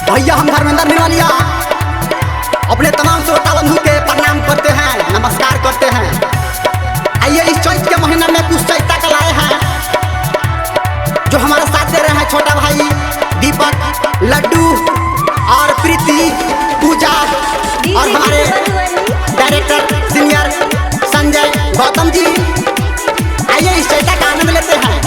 भैया हम धर्मेंद्र निवालिया अपने तमाम श्रोता बंधु के प्रणाम करते हैं, नमस्कार करते हैं। आइए इस चैत के महीना में कुछ चैता का लाए हैं जो हमारे साथ दे रहे हैं छोटा भाई दीपक, लड्डू और प्रीति, पूजा और हमारे डायरेक्टर सीनियर संजय गौतम जी। आइए इस चैता का आनंद लेते हैं।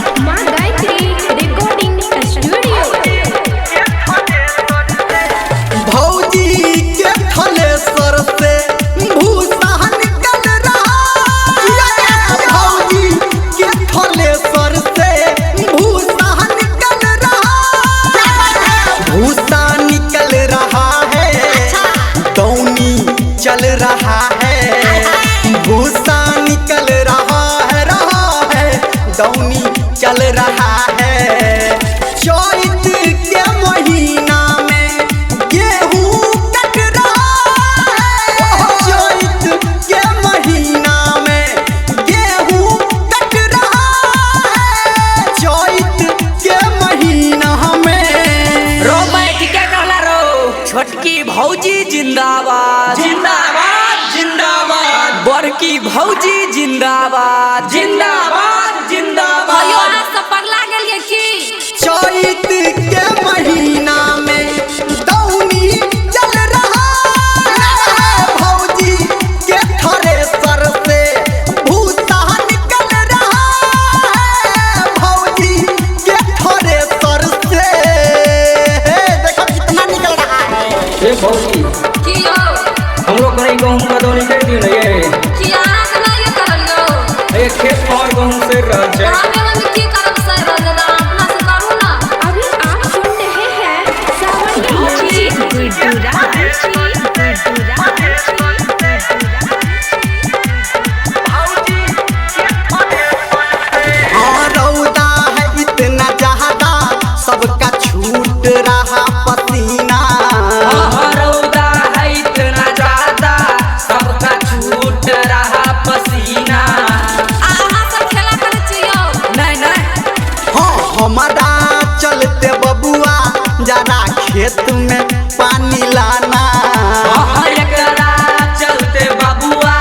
चल रहा है भूसा निकल रहा है दौनी चल रहा है। चैत के महीना में गेहूं कट रहा है, चैत के महीना में गेहूं कट रहा है, चैत के महीना में। रो बैठ के कहला रो छोटकी भौजी जिंदाबाद जिंदाबाद जिंदाबाद, बड़की भौजी जिंदाबाद जिंदाबाद जिंदाबाद। अयो आज सब पगला गेलिए की चैत के महीना में दौनी चल रहा है, भौजी के थ्रेसर से भूसा निकल रहा है, भौजी के थ्रेसर से देखो कितना निकल रहा है। ए भौजी की हो हमरो कहीं गहूं का दौनी कर दियो ना ये की आना के ना ये करलियो ए खेत और गहूं से रह जाए। हमें मन की करब से रोजदा अपना से करू ना। अभी आप सुन रहे हैं सावन जी गुडुरा रौदा है इतना ज्यादा सबका छूट रहा पसीना। रौदा है इतना ज्यादा सबका छूट रहा पसीना। आहा सब खेला करे छियो नहीं नहीं हाँ हमारा चलते बबुआ जरा खेत में पानी लाना। एकरा चलते बाबुआ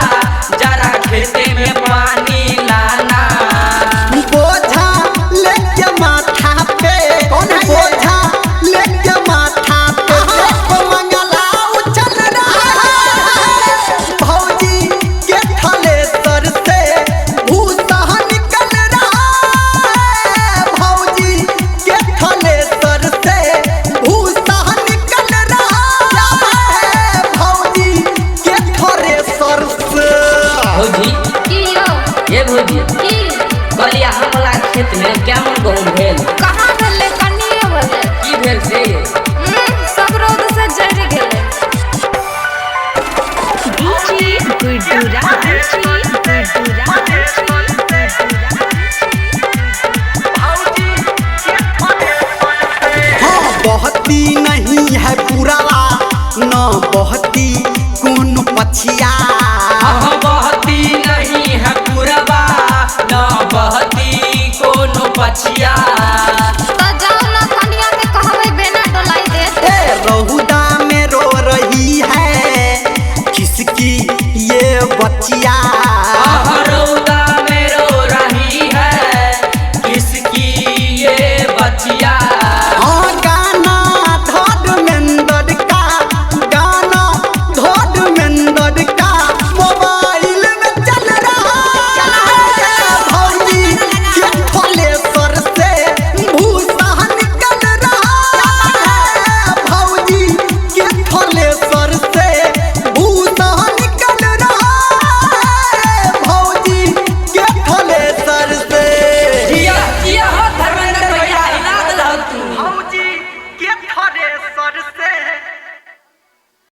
जरा खेते में पानी लाना। बोझा लेके माथा पे बोझा लेके माथा पे मंगला उछल रहा है, भौजी के थ्रेसर से भूसा निकल रहा है, भौजी के थ्रेसर से भूसा निकल रहा है, भौजी के थ्रेसर से। भौजी की हो ये भौजी की कहलिया हमला खेत में क्या मन गहूं भेल कहां भेले कनिए भेले की भेल से सब रोद से जड़ गेले। डीजे गुडुरा हाँ बहती नहीं है पुरावा न बहती कौन पछिया।